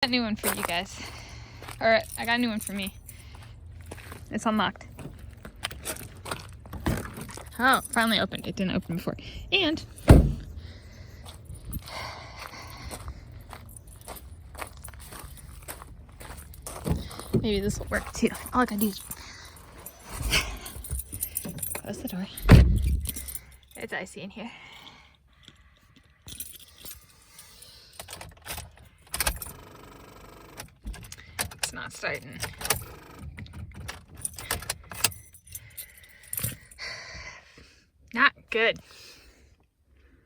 a new one for you guys. Or I got a new one for me. It's unlocked. Oh, finally opened. It didn't open before. And maybe this will work too. All I gotta do is close the door. It's icy in here. It's not starting. Not good.